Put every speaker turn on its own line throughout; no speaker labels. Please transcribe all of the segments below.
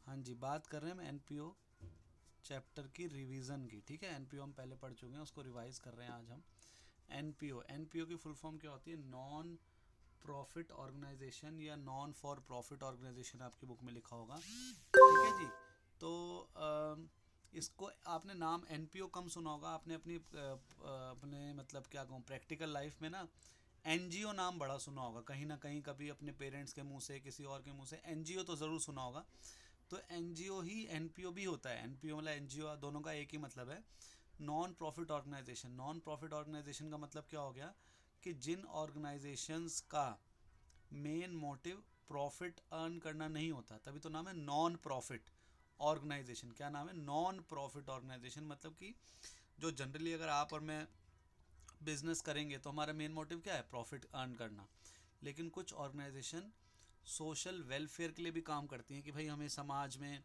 हाँ जी, बात कर रहे हैं हम एनपीओ चैप्टर की रिवीजन की। ठीक है, एनपीओ हम पहले पढ़ चुके हैं, उसको रिवाइज कर रहे हैं आज हम। एनपीओ की फुल फॉर्म क्या होती है? नॉन प्रॉफिट ऑर्गेनाइजेशन या नॉन फॉर प्रॉफिट ऑर्गेनाइजेशन, आपकी बुक में लिखा होगा। ठीक है जी। तो इसको आपने नाम एनपीओ कम सुना होगा, आपने अपने मतलब क्या कहूँ, प्रैक्टिकल लाइफ में ना एनजीओ नाम बड़ा सुना होगा कहीं ना कहीं, कभी अपने पेरेंट्स के मुंह से, किसी और के मुंह से। एनजीओ तो ज़रूर सुना होगा। तो एनजीओ ही एनपीओ भी होता है। एनपीओ मतलब एनजीओ, दोनों का एक ही मतलब है, non profit organisation. Non profit organisation का मतलब क्या हो गया कि जिन ऑर्गेनाइजेशंस का मेन मोटिव प्रॉफिट अर्न करना नहीं होता, तभी तो नाम है नॉन प्रॉफिट ऑर्गेनाइजेशन। क्या नाम है? Non profit organisation. मतलब कि जो जनरली अगर आप और मैं बिजनेस करेंगे तो हमारा मेन मोटिव क्या है? प्रॉफिट अर्न करना। लेकिन कुछ ऑर्गेनाइजेशन सोशल वेलफेयर के लिए भी काम करती हैं कि भाई हमें समाज में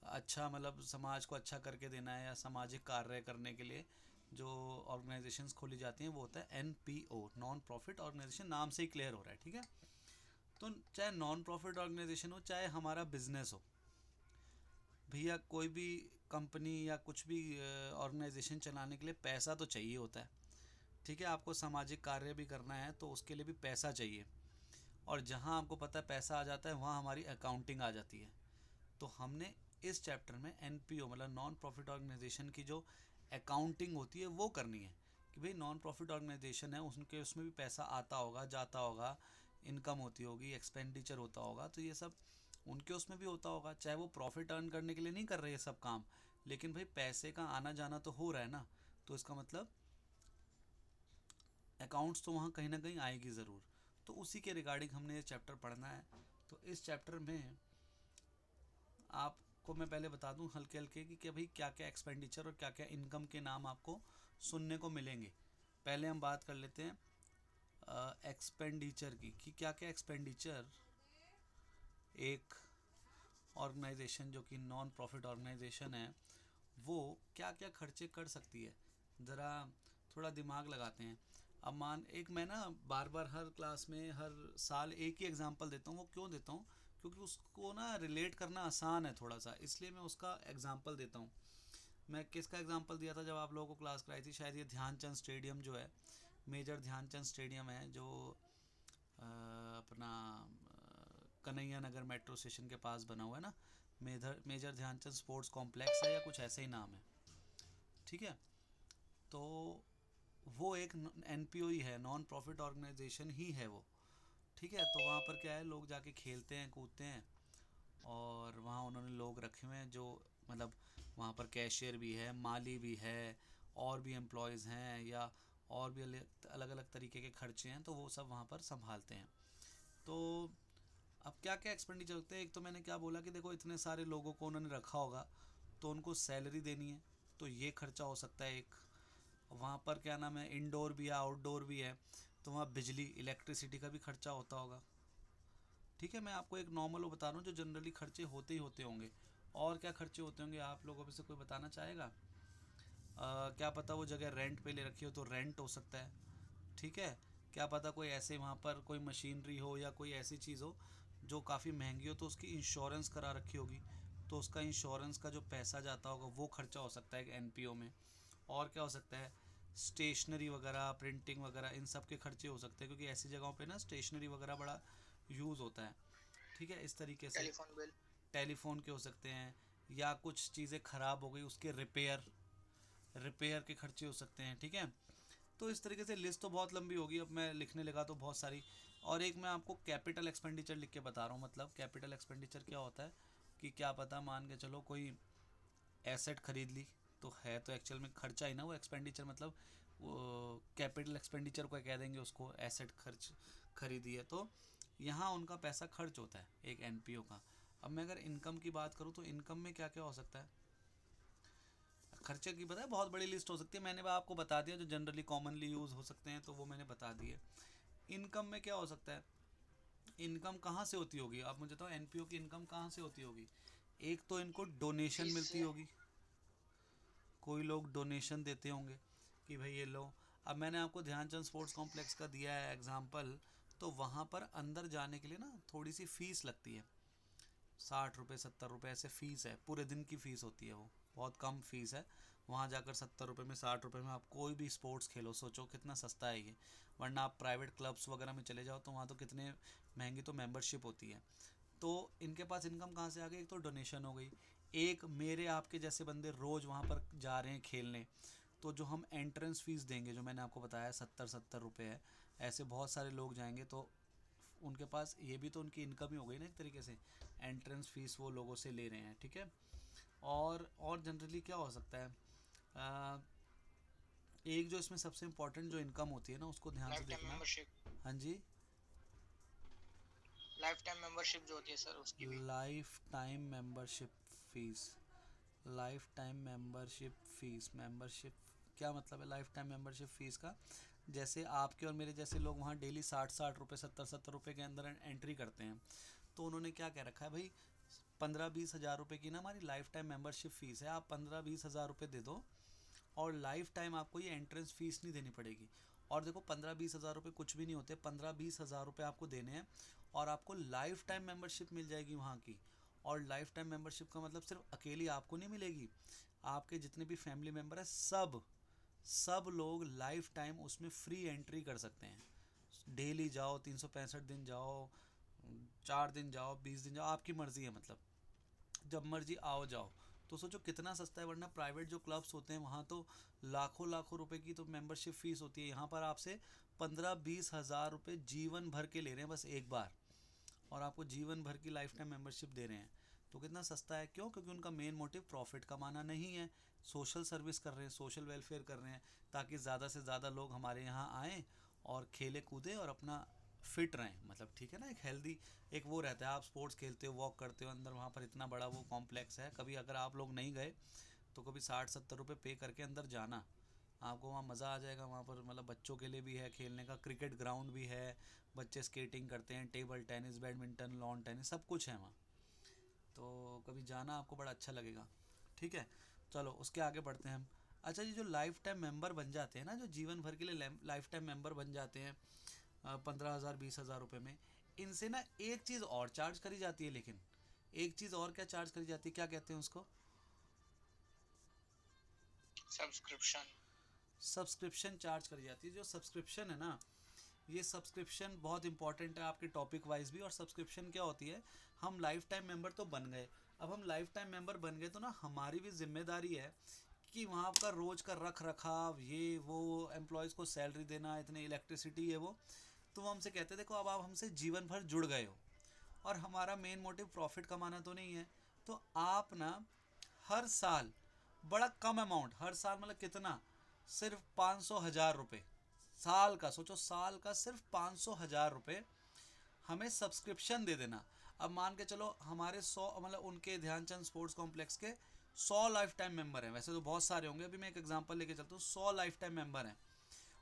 अच्छा, मतलब समाज को अच्छा करके देना है, या सामाजिक कार्य करने के लिए जो ऑर्गेनाइजेशंस खोली जाती हैं वो होता है एनपीओ, नॉन प्रॉफिट ऑर्गेनाइजेशन। नाम से ही क्लियर हो रहा है। ठीक है। तो चाहे नॉन प्रॉफिट ऑर्गेनाइजेशन हो, चाहे हमारा बिजनेस हो, भैया कोई भी कंपनी या कुछ भी ऑर्गेनाइजेशन चलाने के लिए पैसा तो चाहिए होता है। ठीक है, आपको सामाजिक कार्य भी करना है तो उसके लिए भी पैसा चाहिए। और जहाँ आपको पता है पैसा आ जाता है, वहाँ हमारी अकाउंटिंग आ जाती है। तो हमने इस चैप्टर में एनपीओ मतलब नॉन प्रॉफिट ऑर्गेनाइजेशन की जो अकाउंटिंग होती है वो करनी है। कि भाई नॉन प्रॉफिट ऑर्गेनाइजेशन है, उनके उसमें भी पैसा आता होगा, जाता होगा, इनकम होती होगी, एक्सपेंडिचर होता होगा, तो ये सब उनके उसमें भी होता होगा। चाहे वो प्रॉफिट अर्न करने के लिए नहीं कर रहे ये सब काम, लेकिन भाई पैसे का आना जाना तो हो रहा है ना। तो इसका मतलब अकाउंट्स तो वहाँ कहीं ना कहीं आएगी ज़रूर। तो उसी के रिगार्डिंग हमने ये चैप्टर पढ़ना है। तो इस चैप्टर में आपको मैं पहले बता दूं हल्के हल्के कि भाई क्या क्या एक्सपेंडिचर और क्या क्या इनकम के नाम आपको सुनने को मिलेंगे। पहले हम बात कर लेते हैं एक्सपेंडिचर की, कि क्या क्या एक्सपेंडिचर एक ऑर्गेनाइजेशन जो कि नॉन प्रॉफिट ऑर्गेनाइजेशन है वो क्या क्या खर्चे कर सकती है। ज़रा थोड़ा दिमाग लगाते हैं। अब मान एक मैं ना बार बार हर क्लास में हर साल एक ही एग्जांपल देता हूँ। वो क्यों देता हूँ? क्योंकि उसको ना रिलेट करना आसान है थोड़ा सा, इसलिए मैं उसका एग्जांपल देता हूँ। मैं किसका एग्जांपल दिया था जब आप लोगों को क्लास कराई थी? शायद ये ध्यानचंद स्टेडियम जो है, मेजर ध्यानचंद स्टेडियम है, जो अपना कन्हैया नगर मेट्रो स्टेशन के पास बना हुआ है ना। मेजर ध्यानचंद स्पोर्ट्स कॉम्प्लेक्स है या कुछ ऐसे ही नाम है। ठीक है। तो वो एक एनपीओ ही है, नॉन प्रॉफिट ऑर्गेनाइजेशन ही है वो। ठीक है। तो वहाँ पर क्या है, लोग जाके खेलते हैं, कूदते हैं, और वहाँ उन्होंने लोग रखे हुए हैं जो मतलब वहाँ पर कैशियर भी है, माली भी है, और भी एम्प्लॉयज़ हैं, या और भी अलग अलग तरीके के खर्चे हैं, तो वो सब वहाँ पर संभालते हैं। तो अब क्या क्या एक्सपेंडिचर होते हैं? एक तो मैंने क्या बोला कि देखो इतने सारे लोगों को उन्होंने रखा होगा तो उनको सैलरी देनी है, तो ये खर्चा हो सकता है एक। वहाँ पर क्या नाम है, इंडोर भी है आउटडोर भी है, तो वहाँ बिजली इलेक्ट्रिसिटी का भी खर्चा होता होगा। ठीक है, मैं आपको एक नॉर्मल वो बता रहा हूँ जो जनरली खर्चे होते ही होते होंगे। और क्या खर्चे होते होंगे आप लोगों में से कोई बताना चाहेगा? क्या पता वो जगह रेंट पे ले रखी हो तो रेंट हो सकता है। ठीक है। क्या पता कोई ऐसे वहाँ पर कोई मशीनरी हो या कोई ऐसी चीज़ हो जो काफ़ी महंगी हो, तो उसकी इंश्योरेंस करा रखी होगी, तो उसका इंश्योरेंस का जो पैसा जाता होगा वो खर्चा हो सकता है एनपीओ में। और क्या हो सकता है? स्टेशनरी वगैरह, प्रिंटिंग वगैरह, इन सब के खर्चे हो सकते हैं, क्योंकि ऐसी जगहों पे ना स्टेशनरी वगैरह बड़ा यूज़ होता है। ठीक है, इस तरीके से
टेलीफोन बिल।
टेलीफोन के हो सकते हैं, या कुछ चीज़ें ख़राब हो गई उसके रिपेयर रिपेयर के खर्चे हो सकते हैं। ठीक है। तो इस तरीके से लिस्ट तो बहुत लंबी होगी, अब मैं लिखने लगा तो बहुत सारी। और एक मैं आपको कैपिटल एक्सपेंडिचर लिख के बता रहा हूँ। मतलब कैपिटल एक्सपेंडिचर क्या होता है कि क्या पता मान के चलो कोई एसेट खरीद ली, तो है तो एक्चुअल में खर्चा ही ना वो एक्सपेंडिचर। मतलब वो कैपिटल एक्सपेंडिचर को कह देंगे उसको, एसेट खर्च खरीदी है तो यहाँ उनका पैसा खर्च होता है एक एनपीओ का। अब मैं अगर इनकम की बात करूँ तो इनकम में क्या क्या हो सकता है? खर्चे की पता है बहुत बड़ी लिस्ट हो सकती है, मैंने आपको बता दिया जो जनरली कॉमनली यूज़ हो सकते हैं, तो वो मैंने बता दिए। इनकम में क्या हो सकता है? इनकम कहाँ से होती होगी आप मुझे बताओ? एनपीओ की इनकम कहाँ से होती होगी? एक तो इनको डोनेशन
फीस
मिलती
से।
होगी, कोई लोग डोनेशन देते होंगे कि भाई ये लो। अब मैंने आपको ध्यानचंद स्पोर्ट्स कॉम्प्लेक्स का दिया है एग्जाम्पल, तो वहाँ पर अंदर जाने के लिए ना थोड़ी सी फीस लगती है। 60 रुपये 70 रुपये ऐसे फ़ीस है, पूरे दिन की फ़ीस होती है, वो बहुत कम फ़ीस है। वहाँ जाकर 70 रुपये में 60 रुपये में आप कोई भी स्पोर्ट्स खेलो, सोचो कितना सस्ता है ये। वरना आप प्राइवेट क्लब्स वगैरह में चले जाओ तो वहाँ तो कितने महंगी तो मेंबरशिप होती है। तो इनके पास इनकम कहाँ से आ गई? एक तो डोनेशन हो गई, एक मेरे आपके जैसे बंदे रोज़ वहाँ पर जा रहे हैं खेलने, तो जो हम एंट्रेंस फ़ीस देंगे, जो मैंने आपको बताया 70-70 रुपये है, ऐसे बहुत सारे लोग जाएंगे तो उनके पास ये भी तो उनकी इनकम ही हो गई ना एक तरीके से, एंट्रेंस फ़ीस वो लोगों से ले रहे हैं, ठीक है। और जनरली क्या हो सकता है, आ, एक जो इसमें सबसे इम्पोर्टेंट जो इनकम होती है ना, उसको ध्यान से
लाइफ टाइम
देखना।
मेंबरशिप,
हाँ जी,
लाइफ टाइम मेंबरशिप जो होती है सर उसकी भी।
Life time membership fees. Life time membership fees, membership क्या मतलब है लाइफ टाइम मेंबरशिप फ़ीस का? जैसे आपके और मेरे जैसे लोग वहाँ डेली 60-60 रुपये 70-70 रुपये के अंदर एंट्री करते हैं, तो उन्होंने क्या कह रखा है भाई, 15-20 हज़ार रुपये की ना हमारी लाइफ टाइम मेंबरशिप फ़ीस है, आप 15-20 हज़ार रुपये दे दो और लाइफ टाइम आपको ये एंट्रेंस फ़ीस नहीं देनी पड़ेगी। और देखो 15-20 हज़ार रुपये कुछ भी नहीं होते, 15-20 हज़ार रुपये आपको देने हैं और आपको लाइफ टाइम मेंबरशिप मिल जाएगी वहाँ की। और लाइफ टाइम मेंबरशिप का मतलब सिर्फ अकेली आपको नहीं मिलेगी, आपके जितने भी फैमिली मेम्बर हैं सब सब लोग लाइफ टाइम उसमें फ्री एंट्री कर सकते हैं। डेली जाओ, 365 दिन जाओ, 4 दिन जाओ, 20 दिन जाओ, आपकी मर्ज़ी है, मतलब जब मर्जी आओ जाओ। तो सोचो कितना सस्ता है, वरना प्राइवेट जो क्लब्स होते हैं वहाँ तो लाखों लाखों रुपए की तो मेंबरशिप फ़ीस होती है, यहाँ पर आपसे 15-20 हज़ार रुपये जीवन भर के ले रहे हैं बस एक बार, और आपको जीवन भर की लाइफ टाइम मेंबरशिप दे रहे हैं। तो कितना सस्ता है, क्यों? क्योंकि उनका मेन मोटिव प्रॉफिट कमाना नहीं है, सोशल सर्विस कर रहे हैं, सोशल वेलफेयर कर रहे हैं, ताकि ज़्यादा से ज़्यादा लोग हमारे यहाँ आएँ और खेले कूदें और अपना फिट रहें, मतलब ठीक है ना, एक हेल्दी एक वो रहता है, आप स्पोर्ट्स खेलते हो, वॉक करते हो अंदर, वहाँ पर इतना बड़ा वो कॉम्प्लेक्स है, कभी अगर आप लोग नहीं गए तो कभी 60-70 रुपये पे करके अंदर जाना, आपको वहाँ मज़ा आ जाएगा। वहाँ पर मतलब बच्चों के लिए भी है खेलने का, क्रिकेट ग्राउंड भी है, बच्चे स्केटिंग करते हैं, table tennis, badminton, lawn tennis, सब कुछ है वहाँ। तो कभी जाना, आपको बड़ा अच्छा लगेगा, ठीक है। चलो उसके आगे बढ़ते हैं हम। अच्छा जी, जो लाइफ टाइम मेंबर बन जाते हैं ना, जो जीवन भर के लिए लाइफ टाइम मेंबर बन जाते हैं 15 हज़ार 20 हज़ार रुपये में, इनसे ना एक चीज़ और चार्ज करी जाती है, लेकिन एक चीज़ और क्या चार्ज करी जाती है, क्या कहते हैं उसको?
सब्सक्रिप्शन।
सब्सक्रिप्शन चार्ज करी जाती है। जो सब्सक्रिप्शन है ना, ये सब्सक्रिप्शन बहुत इंपॉर्टेंट है आपके टॉपिक वाइज भी। और सब्सक्रिप्शन क्या होती है, हम लाइफ टाइम मेंबर तो बन गए, अब हम लाइफ टाइम मेंबर बन गए तो ना हमारी भी जिम्मेदारी है कि वहाँ का रोज़ का रख रखाव, ये वो, एम्प्लॉयज़ को सैलरी देना, इतने इलेक्ट्रिसिटी, ये वो। तो वो हमसे कहते हैं देखो अब आप हमसे जीवन भर जुड़ गए हो और हमारा मेन मोटिव प्रॉफिट कमाना तो नहीं है, तो आप ना हर साल बड़ा कम अमाउंट, हर साल मतलब कितना, सिर्फ 500 हज़ार रुपये साल का, सोचो साल का सिर्फ 500 हज़ार रुपये हमें सब्सक्रिप्शन दे देना। अब मान के चलो हमारे 100, मतलब उनके ध्यानचंद स्पोर्ट्स कॉम्प्लेक्स के 100 लाइफ टाइम मेंबर हैं, वैसे तो बहुत सारे होंगे, अभी मैं एक एग्जांपल लेके चलता हूँ, 100 लाइफ टाइम मेंबर हैं,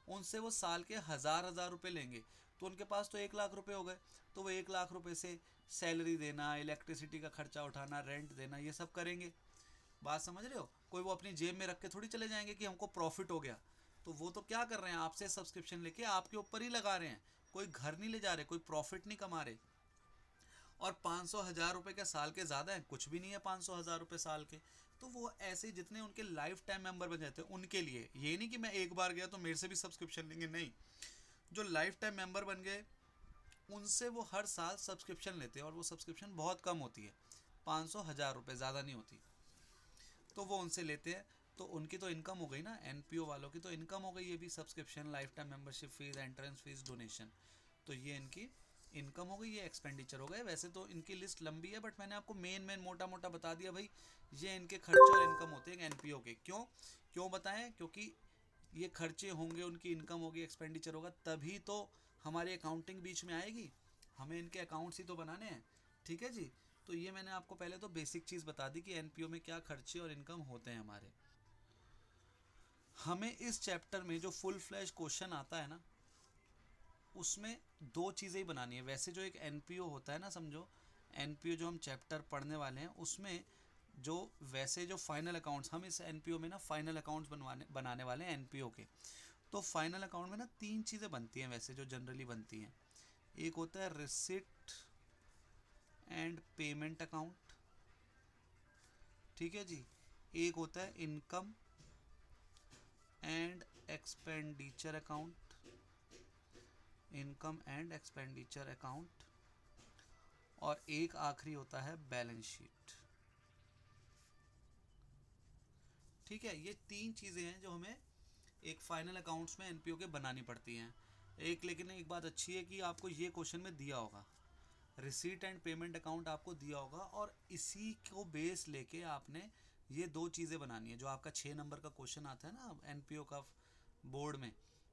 उनसे वो साल के हज़ार हज़ार रुपये लेंगे, तो उनके पास तो 1 लाख रुपये हो गए। तो वो 1 लाख रुपये से सैलरी देना, इलेक्ट्रिसिटी का खर्चा उठाना, रेंट देना, ये सब करेंगे। बात समझ रहे हो? कोई वो अपनी जेब में रख के थोड़ी चले जाएंगे कि हमको प्रॉफिट हो गया। तो वो तो क्या कर रहे हैं, आपसे सब्सक्रिप्शन लेके आपके ऊपर ही लगा रहे हैं, कोई घर नहीं ले जा रहे, कोई प्रॉफिट नहीं कमा रहे। और 500 हज़ार रुपये के साल के ज़्यादा है, कुछ भी नहीं है 500 हज़ार रुपये साल के। तो वो ऐसे जितने उनके लाइफ टाइम मेंबर बन जाते हैं उनके लिए, ये नहीं कि मैं एक बार गया तो मेरे से भी सब्सक्रिप्शन लेंगे, नहीं। जो लाइफ टाइम मेंबर बन गए उनसे वो हर साल सब्सक्रिप्शन लेते हैं, और वो सब्सक्रिप्शन बहुत कम होती है, 500 हज़ार रुपये, ज़्यादा नहीं होती। तो वो उनसे लेते हैं, तो उनकी तो इनकम हो गई ना, एनपीओ वालों की तो इनकम हो गई, ये भी subscription, life time membership fees, entrance fees, donation, तो ये इनकी इनकम हो गई, ये एक्सपेंडिचर हो गए। वैसे तो इनकी लिस्ट लंबी है, बट मैंने आपको मेन मेन मोटा मोटा बता दिया भाई, ये इनके खर्चे और इनकम होते हैं एनपीओ के। क्यों क्यों बताएं? क्योंकि ये खर्चे होंगे, उनकी इनकम होगी, एक्सपेंडिचर होगा, तभी तो हमारी अकाउंटिंग बीच में आएगी, हमें इनके अकाउंट्स ही तो बनाने हैं, ठीक है जी। तो ये मैंने आपको पहले तो बेसिक चीज़ बता दी कि एनपीओ में क्या खर्चे और इनकम होते हैं हमारे। हमें इस चैप्टर में जो फुल फ्लैश क्वेश्चन आता है ना, उसमें दो चीज़ें ही बनानी है। वैसे जो एक एनपीओ होता है ना, समझो एनपीओ जो हम चैप्टर पढ़ने वाले हैं उसमें जो वैसे जो फाइनल अकाउंट्स, हम इस एनपीओ में ना फाइनल अकाउंट्स बनाने वाले हैं एनपीओ के। तो फाइनल अकाउंट में ना तीन चीज़ें बनती हैं वैसे, जो जनरली बनती हैं। एक होता है रिसिट एंड पेमेंट अकाउंट, ठीक है जी। एक होता है income and expenditure account, income and expenditure account, और एक आखिरी होता है बैलेंस शीट, ठीक है। ये तीन चीज़ें हैं जो हमें एक फाइनल अकाउंट्स में एनपीओ के बनानी पड़ती हैं। लेकिन एक बात अच्छी है कि आपको ये क्वेश्चन में दिया होगा, रिसीट एंड पेमेंट अकाउंट आपको दिया होगा, और इसी को बेस लेके आपने ये दो चीज़ें बनानी है। जो आपका 6 नंबर का क्वेश्चन आता है ना एनपीओ का बोर्ड में,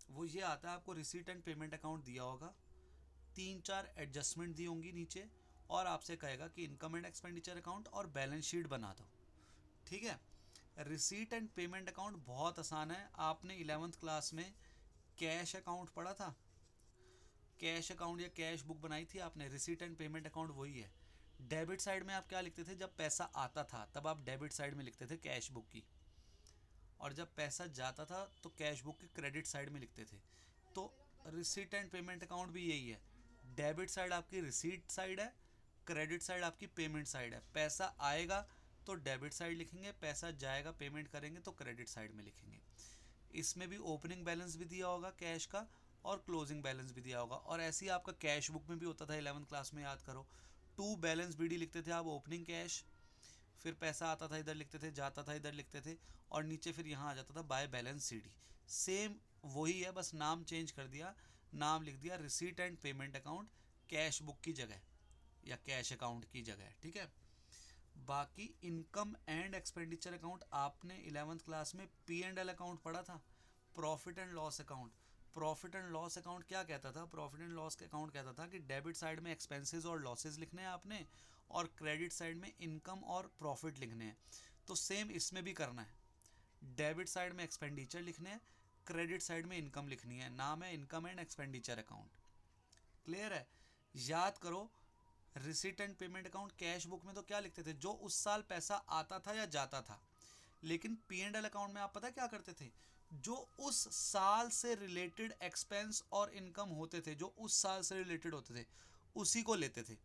वो ये आता है, आपको रिसीट एंड पेमेंट अकाउंट दिया होगा, 3-4 एडजस्टमेंट दी होंगी नीचे, और आपसे कहेगा कि इनकम एंड एक्सपेंडिचर अकाउंट और बैलेंस शीट बना दो, ठीक है। रिसीट एंड पेमेंट अकाउंट बहुत आसान है। आपने 11th क्लास में कैश अकाउंट पढ़ा था, कैश अकाउंट या कैश बुक बनाई थी आपने। रिसीट एंड पेमेंट अकाउंट वही है। डेबिट साइड में आप क्या लिखते थे, जब पैसा आता था तब आप डेबिट साइड में लिखते थे कैश बुक की, और जब पैसा जाता था तो कैश बुक की क्रेडिट साइड में लिखते थे। तो रिसीट एंड पेमेंट अकाउंट भी यही है, डेबिट साइड आपकी रिसीट साइड है, क्रेडिट साइड आपकी पेमेंट साइड है। पैसा आएगा तो डेबिट साइड लिखेंगे, पैसा जाएगा पेमेंट करेंगे तो क्रेडिट साइड में लिखेंगे। इसमें भी ओपनिंग बैलेंस भी दिया होगा कैश का, और क्लोजिंग बैलेंस भी दिया होगा। और ऐसे ही आपका कैश बुक में भी होता था 11th क्लास में, याद करो, टू बैलेंस बीडी लिखते थे आप, ओपनिंग कैश, फिर पैसा आता था इधर लिखते थे, जाता था इधर लिखते थे, और नीचे फिर यहाँ आ जाता था बाय बैलेंस सीडी। सेम वही है, बस नाम चेंज कर दिया, नाम लिख दिया receipt and payment account cash book की जगह या कैश अकाउंट की जगह, ठीक है। बाकी इनकम एंड एक्सपेंडिचर अकाउंट आपने 11th क्लास में P&L अकाउंट पढ़ा था, profit and loss account. Profit and loss account क्या कहता था, प्रॉफिट एंड लॉस अकाउंट कहता था कि डेबिट साइड में एक्सपेंसेस और लॉसेस लिखने हैं आपने, और क्रेडिट साइड में इनकम और प्रॉफिट लिखने हैं। तो सेम इसमें भी करना है, डेबिट साइड में एक्सपेंडिचर लिखने हैं, क्रेडिट साइड में इनकम लिखनी है। नाम है income and expenditure account. Clear है? याद करो, receipt and payment account cash book में तो क्या लिखते थे, जो उस साल पैसा आता था या जाता था। लेकिन P&L अकाउंट में आप पता क्या करते थे, जो उस साल से रिलेटेड एक्सपेंस और इनकम होते थे, जो उस साल से रिलेटेड होते थे, उसी को लेते थे।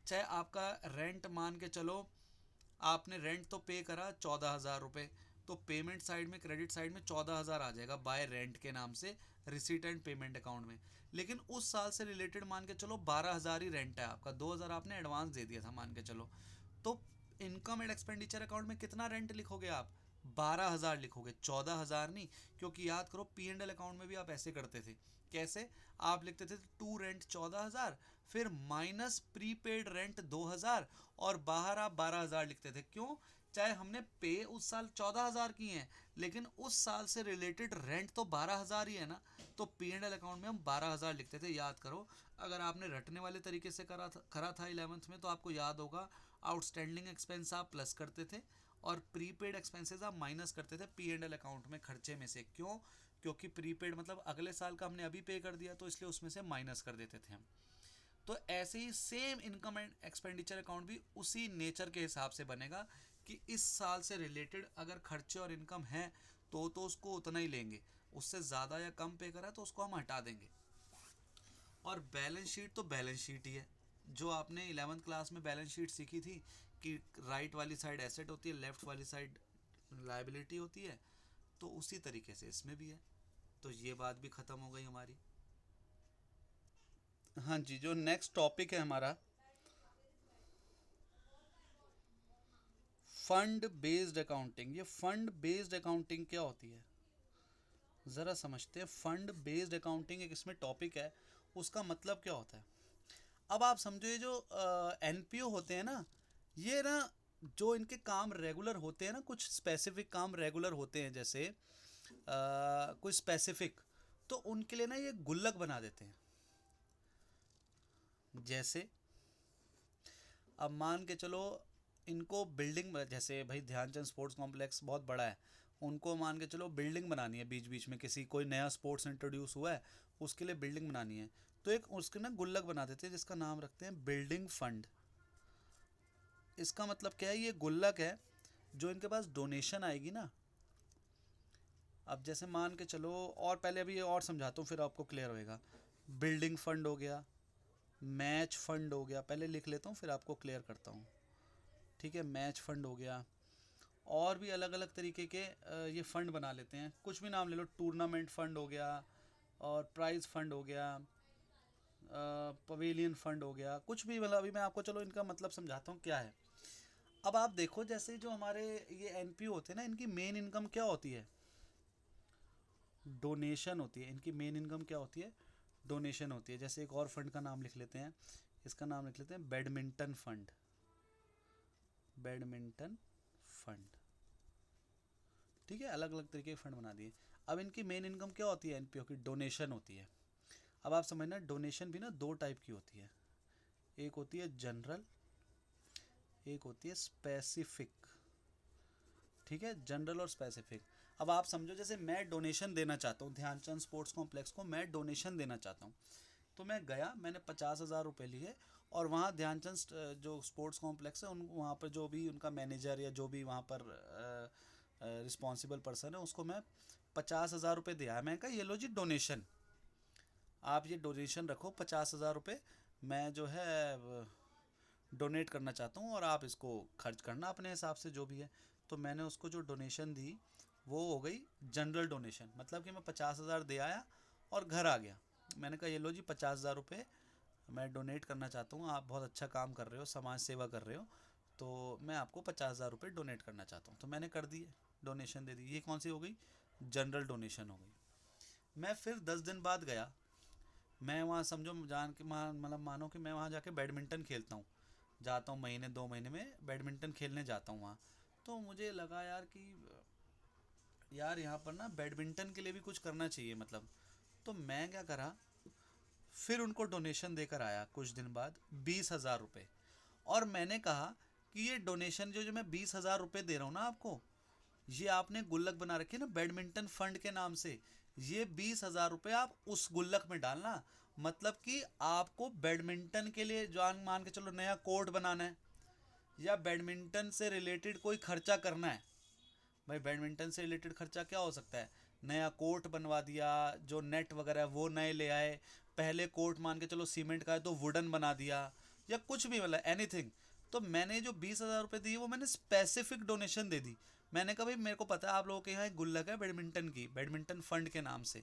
चाहे आपका रेंट मान के चलो, आपने रेंट तो पे करा 14,000 रुपये, तो पेमेंट साइड में क्रेडिट साइड में 14,000 आ जाएगा बाय रेंट के नाम से रिसीट एंड पेमेंट अकाउंट में। लेकिन उस साल से रिलेटेड मान के चलो 12,000 ही रेंट है आपका, 2,000 आपने एडवांस दे दिया था मान के चलो, तो इनकम एंड एक्सपेंडिचर अकाउंट में कितना रेंट लिखोगे आप, 12,000 लिखोगे, 14,000 नहीं। क्योंकि याद करो P&L अकाउंट में भी आप ऐसे करते थे। कैसे? आप लिखते थे टू रेंट 14,000, फिर माइनस प्रीपेड रेंट 2,000, और बाहर आप 12,000 लिखते थे। क्यों? चाहे हमने पे उस साल 14,000 की है, लेकिन उस साल से रिलेटेड रेंट तो 12,000 ही है ना, तो P&L अकाउंट में हम 12,000 लिखते थे। याद करो, अगर आपने रटने वाले तरीके से करा था 11th में, तो आपको याद होगा आउटस्टैंडिंग एक्सपेंस आप प्लस करते थे और प्रीपेड एक्सपेंसेस आप माइनस करते थे P&L अकाउंट में खर्चे में से। क्यों? क्योंकि प्रीपेड मतलब अगले साल का हमने अभी पे कर दिया, तो इसलिए उसमें से माइनस कर देते थे हम। तो ऐसे ही same income and expenditure account भी उसी नेचर के हिसाब से बनेगा कि इस साल से रिलेटेड अगर खर्चे और इनकम है तो उसको उतना ही लेंगे, उससे ज़्यादा या कम पे करा तो उसको हम हटा देंगे। और बैलेंस शीट तो बैलेंस शीट ही है, जो आपने 11th क्लास में बैलेंस शीट सीखी थी कि राइट वाली साइड एसेट होती है, लेफ्ट वाली साइड लायबिलिटी होती है, तो उसी तरीके से इसमें भी है। तो ये बात भी ख़त्म हो गई हमारी। हाँ जी, जो नेक्स्ट टॉपिक है हमारा फंड बेस्ड अकाउंटिंग। ये फंड बेस्ड अकाउंटिंग क्या होती है ज़रा समझते हैं। फंड बेस्ड अकाउंटिंग एक इसमें टॉपिक है, उसका मतलब क्या होता है। अब आप समझो, ये जो एनपीओ होते हैं ना, ये ना जो इनके काम रेगुलर होते हैं ना, कुछ स्पेसिफिक काम रेगुलर होते हैं, जैसे कुछ स्पेसिफिक, तो उनके लिए ना ये गुल्लक बना देते हैं। जैसे अब मान के चलो, इनको बिल्डिंग, जैसे भाई ध्यानचंद स्पोर्ट्स कॉम्प्लेक्स बहुत बड़ा है, उनको मान के चलो बिल्डिंग बनानी है, बीच बीच में किसी कोई नया स्पोर्ट्स इंट्रोड्यूस हुआ है, उसके लिए बिल्डिंग बनानी है, तो एक उसके ना गुल्लक बना देते हैं जिसका नाम रखते हैं बिल्डिंग फंड। इसका मतलब क्या है, ये गुल्लक है जो इनके पास डोनेशन आएगी ना। अब जैसे मान के चलो, और पहले अभी ये और समझाता हूँ फिर आपको क्लियर होएगा। बिल्डिंग फंड हो गया, मैच फंड हो गया, पहले लिख लेता हूँ फिर आपको क्लियर करता हूँ, ठीक है। मैच फंड हो गया, और भी अलग अलग तरीके के ये फ़ंड बना लेते हैं, कुछ भी नाम ले लो, टूर्नामेंट फ़ंड हो गया, और प्राइज़ फ़ंड हो गया, पवेलियन फ़ंड हो गया, कुछ भी, मतलब अभी मैं आपको चलो इनका मतलब समझाता हूँ क्या है। अब आप देखो, जैसे जो हमारे ये एनपीओ होते हैं ना, इनकी मेन इनकम क्या होती है? डोनेशन होती है। इनकी मेन इनकम क्या होती है? डोनेशन होती है। जैसे एक और फंड का नाम लिख लेते हैं, इसका नाम लिख लेते हैं बैडमिंटन फंड, बैडमिंटन फंड, ठीक है। अलग अलग तरीके के फंड बना दिए। अब इनकी मेन इनकम क्या होती है? एनपीओ की डोनेशन होती है। अब आप समझना, डोनेशन भी ना दो टाइप की होती है, एक होती है जनरल, एक होती है स्पेसिफिक, ठीक है। जनरल और स्पेसिफिक। अब आप समझो, जैसे मैं डोनेशन देना चाहता हूँ ध्यानचंद स्पोर्ट्स कॉम्प्लेक्स को, मैं डोनेशन देना चाहता हूँ, तो मैं गया, मैंने 50,000 रुपये लिए, और वहाँ ध्यानचंद जो स्पोर्ट्स कॉम्प्लेक्स है उन वहाँ पर जो भी उनका मैनेजर या जो भी वहाँ पर रिस्पॉन्सिबल पर्सन है, उसको मैं 50,000 रुपये दिया। मैं कहा ये लो जी डोनेशन, आप ये डोनेशन रखो 50,000 रुपये, मैं जो है डोनेट करना चाहता हूँ, और आप इसको खर्च करना अपने हिसाब से जो भी है। तो मैंने उसको जो डोनेशन दी वो हो गई जनरल डोनेशन, मतलब कि मैं 50,000 दे आया और घर आ गया। मैंने कहा ये लो जी 50,000 रुपये मैं डोनेट करना चाहता हूँ, आप बहुत अच्छा काम कर रहे हो, समाज सेवा कर रहे हो, तो मैं आपको 50,000 रुपये डोनेट करना चाहता हूँ। तो मैंने कर दिए, डोनेशन दे दी। ये कौन सी हो गई? जनरल डोनेशन हो गई। मैं फिर 10 दिन बाद गया, मैं वहाँ समझो जान के मतलब मानो कि मैं वहाँ जाके बैडमिंटन खेलता हूँ, जाता हूँ महीने 2 महीने में बैडमिंटन खेलने जाता हूँ वहाँ। तो मुझे लगा यार कि यार यहाँ पर ना बैडमिंटन के लिए भी कुछ करना चाहिए मतलब। तो मैं क्या करा, फिर उनको डोनेशन देकर आया कुछ दिन बाद 20,000 रुपये, और मैंने कहा कि ये डोनेशन जो जो मैं 20,000 रुपये दे रहा हूँ ना आपको, ये आपने गुल्लक बना रखी है ना बैडमिंटन फंड के नाम से, ये 20,000 रुपये आप उस गुल्लक में डालना। मतलब कि आपको बैडमिंटन के लिए जान मान के चलो नया कोर्ट बनाना है, या बैडमिंटन से रिलेटेड कोई खर्चा करना है। भाई बैडमिंटन से रिलेटेड खर्चा क्या हो सकता है? नया कोर्ट बनवा दिया, जो नेट वगैरह है वो नए ले आए, पहले कोर्ट मान के चलो सीमेंट का है तो वुडन बना दिया, या कुछ भी मतलब एनीथिंग। तो मैंने जो 20,000 रुपये दिए वो मैंने स्पेसिफिक डोनेशन दे दी। मैंने कहा भाई मेरे को पता है आप लोगों के यहाँ एक गुल्लक है बैडमिंटन की, बैडमिंटन फंड के नाम से,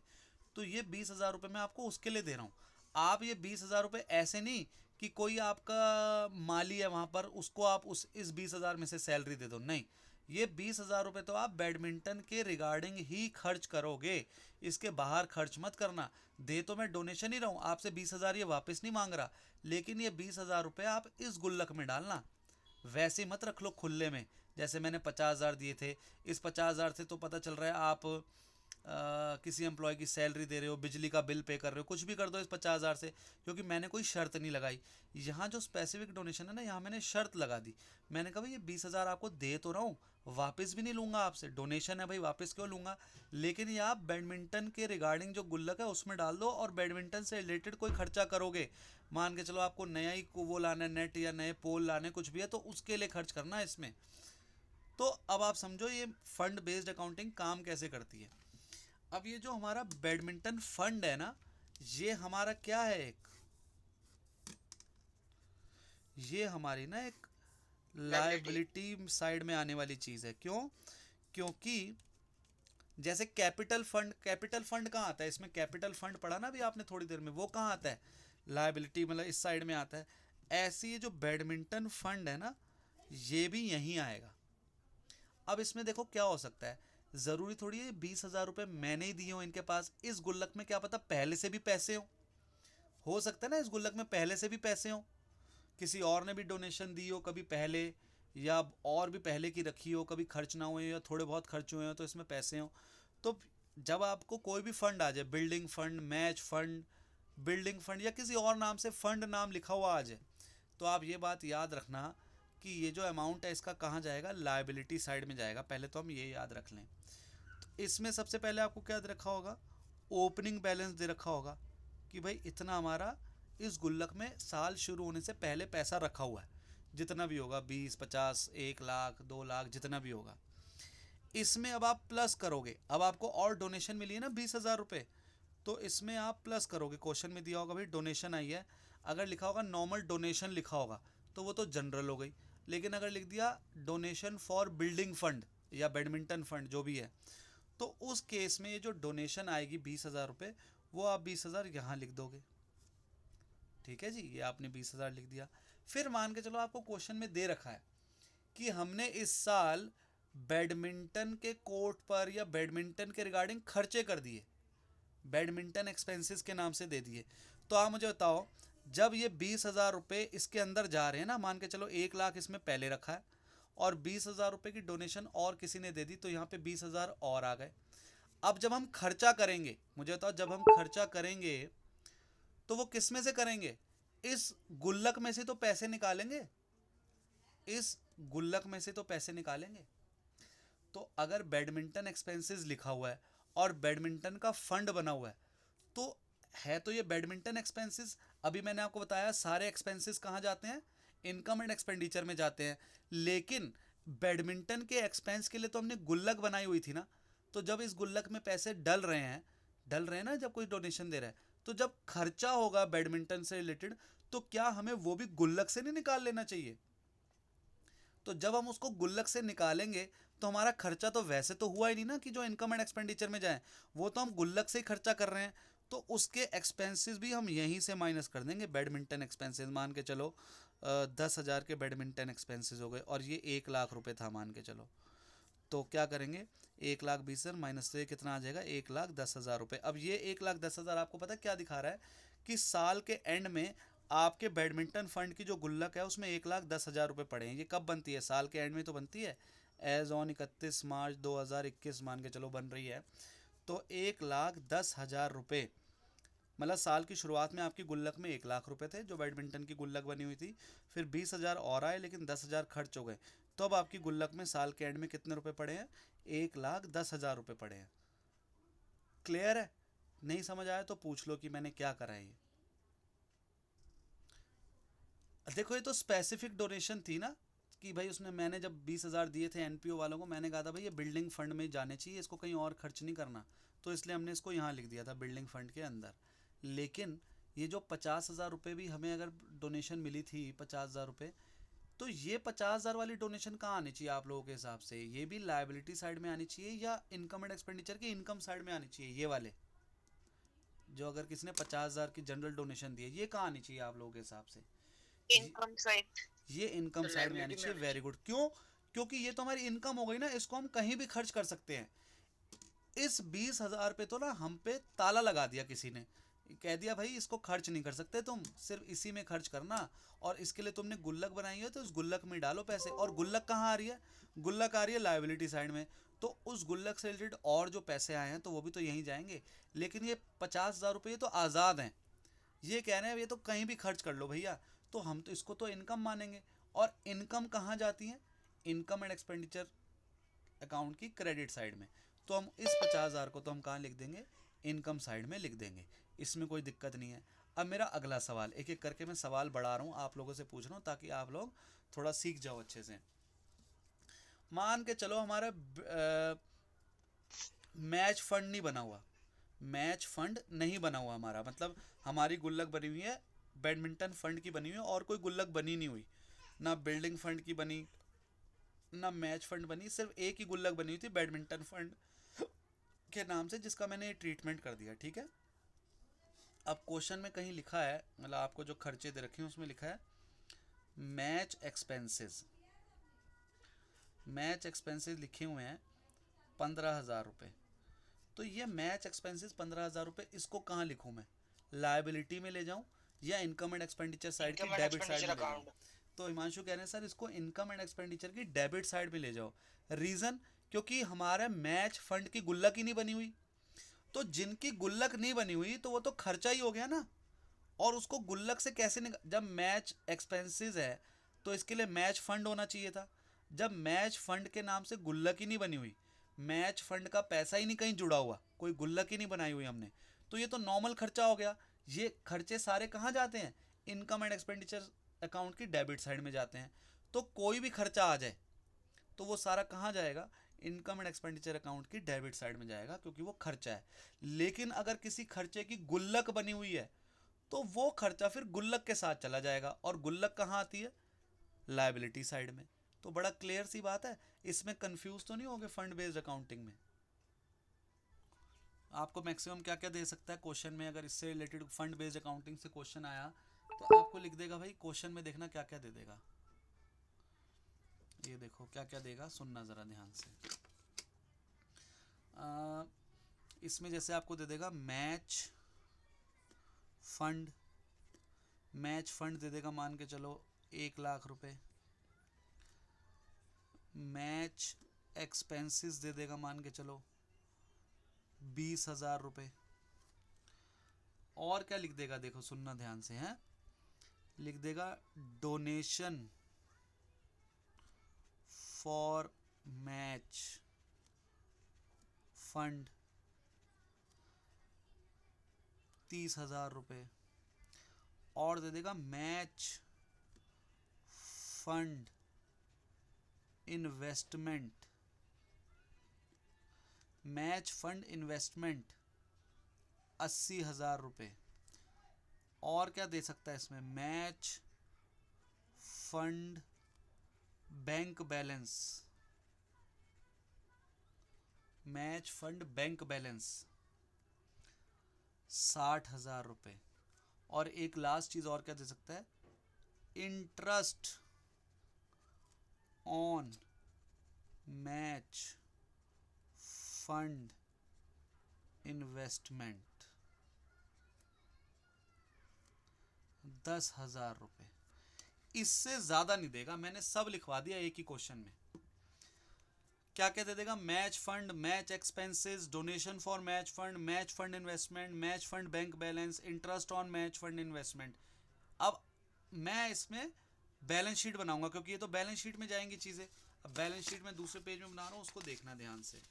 तो ये 20,000 रुपये मैं आपको उसके लिए दे रहा हूँ। आप ये 20,000 रुपये ऐसे नहीं कि कोई आपका माली है वहाँ पर उसको आप उस इस 20,000 में से सैलरी दे दो, नहीं। ये 20,000 रुपये तो आप बैडमिंटन के रिगार्डिंग ही खर्च करोगे, इसके बाहर खर्च मत करना। दे तो मैं डोनेशन ही रहा हूँ, आपसे 20,000 ये वापस नहीं मांग रहा, लेकिन ये 20,000 रुपये आप इस गुल्लक में डालना, वैसे मत रख लो खुले में। जैसे मैंने 50,000 दिए थे, इस 50,000 से तो पता चल रहा है आप किसी एम्प्लॉय की सैलरी दे रहे हो, बिजली का बिल पे कर रहे हो, कुछ भी कर दो इस 50,000 से, क्योंकि मैंने कोई शर्त नहीं लगाई। यहाँ जो स्पेसिफिक डोनेशन है ना, यहाँ मैंने शर्त लगा दी। मैंने कहा भाई ये 20,000 आपको दे तो रहा हूँ, वापस भी नहीं लूँगा आपसे, डोनेशन है भाई वापस क्यों लूँगा, लेकिन ये आप बैडमिंटन के रिगार्डिंग जो गुल्लक है उसमें डाल दो, और बैडमिंटन से रिलेटेड कोई खर्चा करोगे, मान के चलो आपको नया ही वो लाना है नेट, या नए पोल लाने कुछ भी है, तो उसके लिए खर्च करना है इसमें। तो अब आप समझो ये फंड बेस्ड अकाउंटिंग काम कैसे करती है। अब ये जो हमारा बैडमिंटन फंड है ना, ये हमारा क्या है, एक ये हमारी ना एक
लाइबिलिटी।
लायबिलिटी साइड में आने वाली चीज़ है। क्यों? क्योंकि जैसे कैपिटल फंड कहाँ आता है? इसमें कैपिटल फंड पढ़ा ना अभी आपने थोड़ी देर में, वो कहाँ आता है? लायबिलिटी मतलब इस साइड में आता है। ऐसी ये जो बैडमिंटन फंड है ना, ये भी यहीं आएगा। अब इसमें देखो क्या हो सकता है, ज़रूरी थोड़ी है 20,000 रुपये मैंने ही दिए हो इनके पास, इस गुल्लक में क्या पता पहले से भी पैसे हो सकता है ना, इस गुल्लक में पहले से भी पैसे हो, किसी और ने भी डोनेशन दी हो कभी पहले, या और भी पहले की रखी हो, कभी खर्च ना हुए या थोड़े बहुत खर्च हुए हो तो इसमें पैसे हो। तो जब आपको कोई भी फंड आ जाए, building fund, match fund, building fund, या किसी और नाम से फंड नाम लिखा हुआ आ जाए, तो आप ये बात याद रखना कि ये जो अमाउंट है इसका कहाँ जाएगा? लायबिलिटी साइड में जाएगा। पहले तो हम ये याद रख लें। तो इसमें सबसे पहले आपको क्या दे रखा होगा? ओपनिंग बैलेंस दे रखा होगा कि भाई इतना हमारा इस गुल्लक में साल शुरू होने से पहले पैसा रखा हुआ है, जितना भी होगा 20, 50, 1 लाख, 2 लाख, जितना भी होगा। इसमें अब आप प्लस करोगे, अब आपको और डोनेशन मिली है ना 20,000 रुपये, तो इसमें आप प्लस करोगे। क्वेश्चन में दिया होगा भाई डोनेशन आई है, अगर लिखा होगा नॉर्मल डोनेशन लिखा होगा तो वो तो जनरल हो गई, लेकिन अगर लिख दिया डोनेशन फॉर बिल्डिंग फंड या बैडमिंटन फंड जो भी है, तो उस केस में ये जो डोनेशन आएगी 20,000 रुपये, वो आप 20,000 यहाँ लिख दोगे। ठीक है जी, ये आपने 20,000 लिख दिया। फिर मान के चलो आपको क्वेश्चन में दे रखा है कि हमने इस साल बैडमिंटन के कोर्ट पर या बैडमिंटन के रिगार्डिंग खर्चे कर दिए, बैडमिंटन एक्सपेंसेस के नाम से दे दिए। तो आप मुझे बताओ, जब ये 20,000 रुपये इसके अंदर जा रहे हैं ना, मान के चलो 1 लाख इसमें पहले रखा है और 20,000 रुपये की डोनेशन और किसी ने दे दी, तो यहाँ पे 20,000 और आ गए। अब जब हम खर्चा करेंगे, मुझे बताओ जब हम खर्चा करेंगे तो वो किस में से करेंगे? इस गुल्लक में से तो पैसे निकालेंगे, इस गुल्लक में से तो पैसे निकालेंगे। तो अगर बैडमिंटन एक्सपेंसेस लिखा हुआ है और बैडमिंटन का फंड बना हुआ है, तो है तो ये बैडमिंटन एक्सपेंसेस। अभी मैंने आपको बताया सारे एक्सपेंसेस कहाँ जाते हैं? इनकम एंड एक्सपेंडिचर में जाते हैं। लेकिन बैडमिंटन के एक्सपेंस के लिए तो हमने गुल्लक बनाई हुई थी ना, तो जब इस गुल्लक में पैसे डल रहे हैं ना, जब कोई डोनेशन दे रहा है, तो जब खर्चा होगा बैडमिंटन से रिलेटेड, तो क्या हमें वो भी गुल्लक से नहीं निकाल लेना चाहिए? तो जब हम उसको गुल्लक से निकालेंगे तो हमारा खर्चा तो वैसे तो हुआ ही नहीं ना, कि जो इनकम एंड एक्सपेंडिचर में जाए, वो तो हम गुल्लक से ही खर्चा कर रहे हैं। तो उसके एक्सपेंसेस भी हम यहीं से माइनस कर देंगे। बैडमिंटन एक्सपेंसेस मान के चलो 10,000 के बैडमिंटन एक्सपेंसेस हो गए और ये 1 लाख रुपए था मान के चलो, तो क्या करेंगे? 1,20,000 माइनस से कितना आ जाएगा? 1,10,000 रुपये। अब ये 1,10,000 आपको पता क्या दिखा रहा है कि साल के एंड में आपके बैडमिंटन फंड की जो गुल्लक है उसमें 1,10,000 रुपये पड़े हैं। ये कब बनती है? साल के एंड में तो बनती है, एज ऑन 31 मार्च 2021 मान के चलो बन रही है। तो 1,10,000 रुपये, मतलब साल की शुरुआत में आपकी गुल्लक में 1 लाख रुपए थे जो बैडमिंटन की गुल्लक बनी हुई थी, फिर 20,000 और आए, लेकिन 10,000 खर्च हो गए। तो अब आपकी गुल्लक में साल के एंड में कितने रुपए पड़े हैं? 1,10,000 रुपये पड़े हैं। क्लियर है? नहीं समझ आया तो पूछ लो कि मैंने क्या करा है। ये देखो, ये तो स्पेसिफिक डोनेशन थी ना, कि भाई उसने, मैंने जब 20,000 दिए थे एनपीओ वालों को, मैंने कहा था भाई ये बिल्डिंग फंड में जाने चाहिए, इसको कहीं और खर्च नहीं करना, तो इसलिए हमने इसको यहाँ लिख दिया था बिल्डिंग फंड के अंदर। लेकिन ये जो 50,000 रुपये भी हमें अगर डोनेशन मिली थी, 50,000 रुपये, तो ये 50,000 वाली डोनेशन कहाँ आनी चाहिए आप लोगों के हिसाब से? ये भी लाइबिलिटी साइड में आनी चाहिए या इनकम एंड एक्सपेंडिचर की इनकम साइड में आनी चाहिए? ये वाले जो अगर किसी ने 50,000 की जनरल डोनेशन दी है, ये कहाँ आनी चाहिए आप लोगों के हिसाब से?
Income side.
ये इनकम साइड में आनी चाहिए। Very good. क्यों? क्योंकि ये तो हमारी इनकम हो गई ना, इसको हम कहीं भी खर्च कर सकते हैं। इस 20,000 पे तो ना हम पे ताला लगा दिया किसी ने, कह दिया भाई इसको खर्च नहीं कर सकते तुम, सिर्फ इसी में खर्च करना, और इसके लिए तुमने गुल्लक बनाई है तो उस गुल्लक में डालो पैसे। और गुल्लक कहाँ आ रही है? गुल्लक आ रही है लायबिलिटी साइड में। तो उस गुल्लक से रिलेटेड और जो पैसे आए हैं तो वो भी तो यहीं जाएंगे। लेकिन ये 50,000 रुपये तो आज़ाद हैं, ये कह रहे हैं ये तो कहीं भी खर्च कर लो भैया, तो हम तो इसको तो इनकम मानेंगे। और इनकम कहाँ जाती है? इनकम एंड एक्सपेंडिचर अकाउंट की क्रेडिट साइड में। तो हम इस 50,000 को तो हम कहाँ लिख देंगे? इनकम साइड में लिख देंगे। इसमें कोई दिक्कत नहीं है। अब मेरा अगला सवाल, एक एक करके मैं सवाल बढ़ा रहा हूँ, आप लोगों से पूछ रहा हूँ ताकि आप लोग थोड़ा सीख जाओ अच्छे से। मान के चलो हमारा मैच फंड नहीं बना हुआ, मैच फंड नहीं बना हुआ हमारा, मतलब हमारी गुल्लक बनी हुई है बैडमिंटन फंड की बनी हुई है, और कोई गुल्लक बनी नहीं हुई, ना बिल्डिंग फंड की बनी ना मैच फंड बनी, सिर्फ एक ही गुल्लक बनी हुई थी बैडमिंटन फंड के नाम से, जिसका मैंने ट्रीटमेंट कर दिया। ठीक है। अब क्वेश्चन में कहीं लिखा है, मतलब आपको जो खर्चे दे रखे हैं उसमें लिखा है मैच एक्सपेंसेस, मैच एक्सपेंसेस लिखे हुए हैं 15,000 रुपये। तो ये मैच एक्सपेंसेस 15,000 रुपये, इसको कहाँ लिखूँ मैं? लायबिलिटी में ले जाऊँ या इनकम एंड एक्सपेंडिचर साइड की डेबिट साइड में ले जाऊँ? तो हिमांशु कह रहे हैं सर इसको इनकम एंड एक्सपेंडिचर की डेबिट साइड में ले जाओ। रीज़न, क्योंकि हमारा मैच फंड की गुल्लक ही नहीं बनी हुई, तो जिनकी गुल्लक नहीं बनी हुई तो वो तो खर्चा ही हो गया ना। और उसको गुल्लक से कैसे जब मैच एक्सपेंसेस है तो इसके लिए मैच फंड होना चाहिए था। जब मैच फंड के नाम से गुल्लक ही नहीं बनी हुई, मैच फंड का पैसा ही नहीं कहीं जुड़ा हुआ, कोई गुल्लक ही नहीं बनाई हुई हमने, तो ये तो नॉर्मल खर्चा हो गया। ये खर्चे सारे कहाँ जाते हैं? इनकम एंड एक्सपेंडिचर अकाउंट की डेबिट साइड में जाते हैं। तो कोई भी खर्चा आ जाए तो वो सारा कहाँ जाएगा? इनकम एंड एक्सपेंडिचर अकाउंट की डेबिट साइड में जाएगा, क्योंकि वो खर्चा है। लेकिन अगर किसी खर्चे की गुल्लक बनी हुई है तो वो खर्चा फिर गुल्लक के साथ चला जाएगा, और गुल्लक कहाँ आती है? लायबिलिटी साइड में। तो बड़ा क्लियर सी बात है, इसमें कंफ्यूज तो नहीं होगे फंड बेस्ड अकाउंटिंग में। आपको मैक्सिमम क्या क्या दे सकता है क्वेश्चन में, अगर इससे रिलेटेड फंड बेस्ड अकाउंटिंग से क्वेश्चन आया तो आपको लिख देगा भाई, क्वेश्चन में देखना क्या क्या दे देगा। ये देखो क्या क्या देगा, सुनना ज़रा ध्यान से। इसमें जैसे आपको दे देगा मैच फंड, मैच फंड दे देगा मान के चलो 1,00,000 रुपए। मैच एक्सपेंसेस दे देगा मान के चलो 20,000 रुपए। और क्या लिख देगा, देखो सुनना ध्यान से है, लिख देगा डोनेशन फॉर मैच फंड 30,000 रुपए। और दे देगा match fund investment, match fund investment 80,000 रुपए। और क्या दे सकता है इसमें, match fund bank balance, match fund bank balance 60,000 रुपए। और एक लास्ट चीज और क्या दे सकता है, interest on match fund investment 10,000 रुपए। इससे ज्यादा नहीं देगा, मैंने सब लिखवा दिया एक ही क्वेश्चन में। क्या क्या दे देगा, match fund, match expenses, donation for match fund, match fund investment, match fund bank balance, interest on match fund investment. अब मैं इसमें बैलेंस शीट बनाऊंगा, क्योंकि ये तो बैलेंस शीट में जाएंगी चीजें। अब बैलेंस शीट में दूसरे पेज में बना रहा हूं, उसको देखना ध्यान से,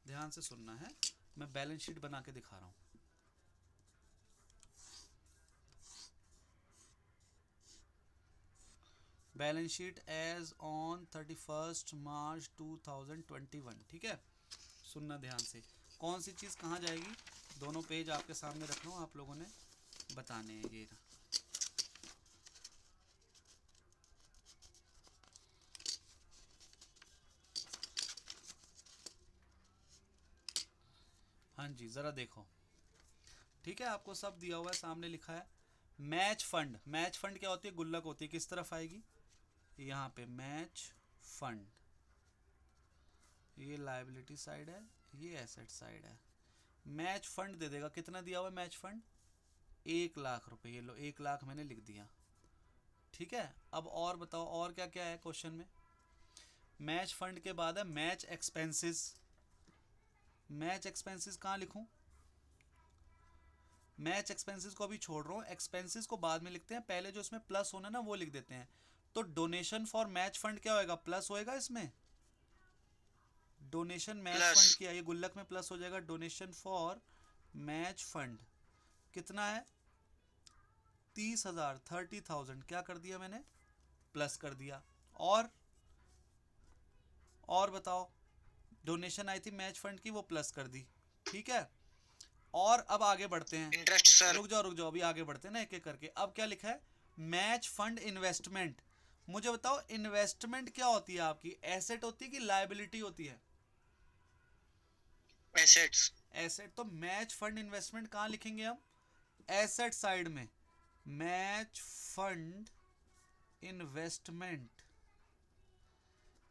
ध्यान से सुनना है, मैं बैलेंस शीट बना के दिखा रहा हूं। बैलेंस शीट एज ऑन 31 मार्च 2021, ठीक है। सुनना ध्यान से, कौन सी चीज़ कहाँ जाएगी, दोनों पेज आपके सामने रख लो, आप लोगों ने बताने हैं ये। हाँ जी ज़रा देखो, ठीक है, आपको सब दिया हुआ है, सामने लिखा है मैच फंड। मैच फंड क्या होती है, गुल्लक होती है, किस तरफ आएगी, यहाँ पे मैच फंड, ये लायबिलिटी साइड है, ये एसेट साइड है। मैच फंड दे देगा, कितना दिया हुआ है मैच फंड, 1,00,000 रुपए। ये लो 1,00,000 मैंने लिख दिया, ठीक है। अब और बताओ और क्या क्या है क्वेश्चन में। मैच फंड के बाद है मैच एक्सपेंसेस। मैच एक्सपेंसेस कहाँ लिखूं, मैच एक्सपेंसेस को अभी छोड़ रहा हूँ, एक्सपेंसेस को बाद में लिखते हैं, पहले जो इसमें प्लस होना ना वो लिख देते हैं। तो डोनेशन फॉर मैच फंड क्या होएगा, प्लस होएगा इसमें, डोनेशन मैच फंड किया, ये गुल्लक में प्लस हो जाएगा। डोनेशन फॉर मैच फंड कितना है, 30,000, 30,000 क्या कर दिया मैंने, प्लस कर दिया। और बताओ, डोनेशन आई थी मैच फंड की, वो प्लस कर दी, ठीक है। और अब आगे बढ़ते हैं,
इंटरेस्ट सर,
रुक जाओ अभी आगे बढ़ते हैं ना एक एक करके। अब क्या लिखा है, मैच फंड इन्वेस्टमेंट। मुझे बताओ इन्वेस्टमेंट क्या होती है आपकी, एसेट होती है कि लायबिलिटी होती है,
एसेट्स।
एसेट। तो मैच फंड इन्वेस्टमेंट कहाँ लिखेंगे हम, एसेट साइड में। मैच फंड इन्वेस्टमेंट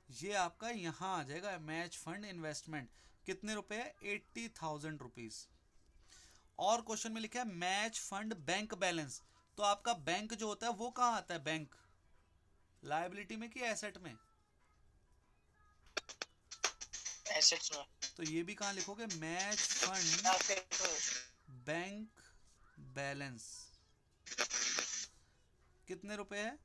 ये आपका यहां आ जाएगा, मैच फंड इन्वेस्टमेंट कितने रुपए है, 80,000 रुपीज। और क्वेश्चन में लिखा है मैच फंड बैंक बैलेंस, तो आपका बैंक जो होता है वो कहाँ आता है, बैंक लायबिलिटी में कि एसेट में,
एसेट्स में।
तो ये भी कहाँ लिखोगे, मैच फंड बैंक बैलेंस कितने रुपए है,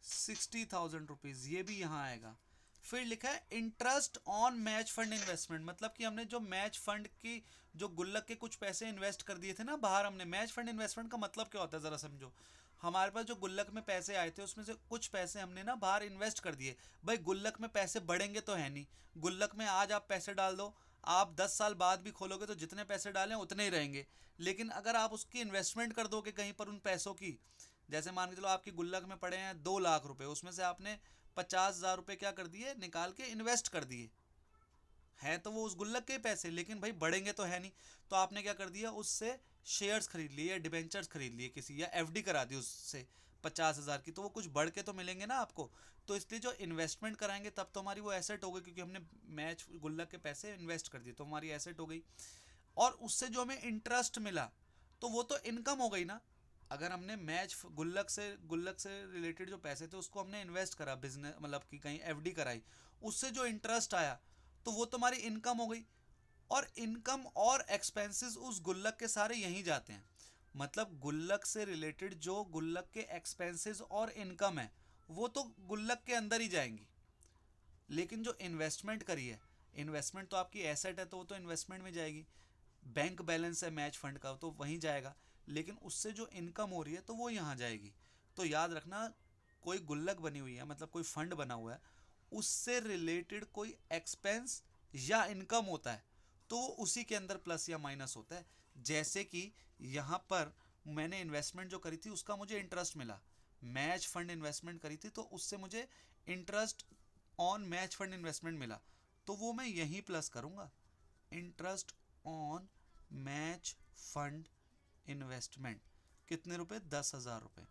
60,000 रुपीज, ये भी यहाँ आएगा। फिर लिखा है interest on match fund investment, मतलब कि हमने जो मैच फंड की जो गुल्लक के कुछ पैसे इन्वेस्ट कर दिए थे ना बाहर हमने। मैच फंड इन्वेस्टमेंट का मतलब क्या होता है जरा समझो, हमारे पास जो गुल्लक में पैसे आए थे उसमें से कुछ पैसे हमने ना बाहर इन्वेस्ट कर दिए। भाई गुल्लक में पैसे बढ़ेंगे तो है नहीं, गुल्लक में आज आप पैसे डाल दो, आप 10 साल बाद भी खोलोगे तो जितने पैसे डालें उतने ही रहेंगे। लेकिन अगर आप उसकी इन्वेस्टमेंट कर दोगे कहीं पर उन पैसों की, जैसे मान के चलो आपकी गुल्लक में पड़े हैं 2 लाख रुपए, उसमें से आपने 50,000 रुपए क्या कर दिए, निकाल के इन्वेस्ट कर दिए, है तो वो उस गुल्लक के पैसे, लेकिन भाई बढ़ेंगे तो है नहीं, तो आपने क्या कर दिया, उससे शेयर्स खरीद लिए या डिबेंचर्स खरीद लिए किसी, या एफडी करा दी उससे 50,000 की, तो वो कुछ बढ़ के तो मिलेंगे ना आपको। तो इसलिए जो इन्वेस्टमेंट कराएंगे तब तो हमारी वो एसेट हो गई, क्योंकि हमने मैच गुल्लक के पैसे इन्वेस्ट कर दिए तो हमारी एसेट हो गई। और उससे जो हमें इंटरेस्ट मिला तो वो तो इनकम हो गई ना। अगर हमने मैच गुल्लक से रिलेटेड जो पैसे थे उसको हमने इन्वेस्ट करा, बिजनेस मतलब कि कहीं एफडी कराई, उससे जो इंटरेस्ट आया तो वो तुम्हारी इनकम हो गई। और इनकम और एक्सपेंसेस उस गुल्लक के सारे यहीं जाते हैं, मतलब गुल्लक से रिलेटेड जो गुल्लक के एक्सपेंसेस और इनकम है वो तो गुल्लक के अंदर ही जाएंगी। लेकिन जो इन्वेस्टमेंट करी है, इन्वेस्टमेंट तो आपकी एसेट है तो वो तो इन्वेस्टमेंट में जाएगी। बैंक बैलेंस है मैच फंड का तो वहीं जाएगा, लेकिन उससे जो इनकम हो रही है तो वो यहाँ जाएगी। तो याद रखना, कोई गुल्लक बनी हुई है मतलब कोई फंड बना हुआ है, उससे रिलेटेड कोई एक्सपेंस या इनकम होता है तो वो उसी के अंदर प्लस या माइनस होता है। जैसे कि यहाँ पर मैंने इन्वेस्टमेंट जो करी थी उसका मुझे इंटरेस्ट मिला, मैच फंड इन्वेस्टमेंट करी थी तो उससे मुझे interest on match fund investment मिला, तो वो मैं यहीं प्लस करूँगा, interest on match fund investment, कितने रुपए, 10,000 रुपये,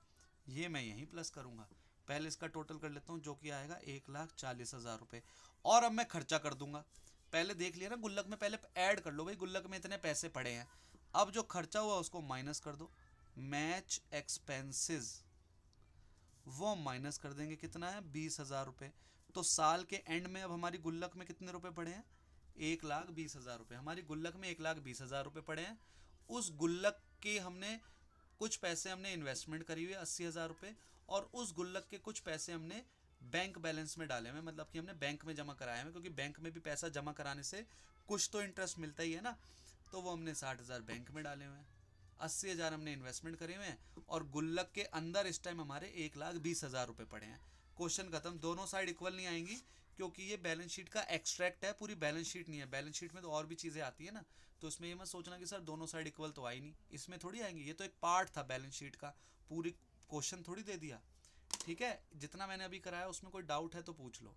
ये मैं यहीं प्लस करूँगा। पहले इसका टोटल कर लेता हूँ जो कि आएगा 1,40,000 रुपये। और अब मैं खर्चा कर दूंगा, पहले देख लिया ना गुल्लक में, पहले ऐड कर लो भाई गुल्लक में इतने पैसे पड़े हैं, अब जो खर्चा हुआ उसको माइनस कर दो, मैच एक्सपेंसेस वो माइनस कर देंगे, कितना है, 20,000 रुपये। तो साल के एंड में अब हमारी गुल्लक में कितने रुपए पड़े हैं, 1,20,000 रुपये, हमारी गुल्लक में 1,20,000 रुपये पड़े हैं। उस गुल्लक के हमने कुछ पैसे हमने इन्वेस्टमेंट करी हुई है 80,000 रुपये, और उस गुल्लक के कुछ पैसे हमने बैंक बैलेंस में डाले हुए, मतलब कि हमने बैंक में जमा कराए हैं, क्योंकि बैंक में भी पैसा जमा कराने से कुछ तो इंटरेस्ट मिलता ही है ना। तो वो हमने 60,000 बैंक में डाले हुए हैं, 80,000 हमने इन्वेस्टमेंट करे हुए हैं, और गुल्लक के अंदर इस टाइम हमारे 1,20,000 रुपये पड़े हैं। क्वेश्चन खत्म, दोनों साइड इक्वल नहीं आएंगी क्योंकि ये बैलेंस शीट का एक्सट्रैक्ट है, पूरी बैलेंस शीट नहीं है। बैलेंस शीट में तो और भी चीज़ें आती है ना, तो इसमें ये मत सोचना कि सर दोनों साइड इक्वल तो आई नहीं, इसमें थोड़ी आएंगी, ये तो एक पार्ट था बैलेंस शीट का, पूरी क्वेश्चन थोड़ी दे दिया। ठीक है, जितना मैंने अभी कराया उसमें कोई डाउट है तो पूछ लो।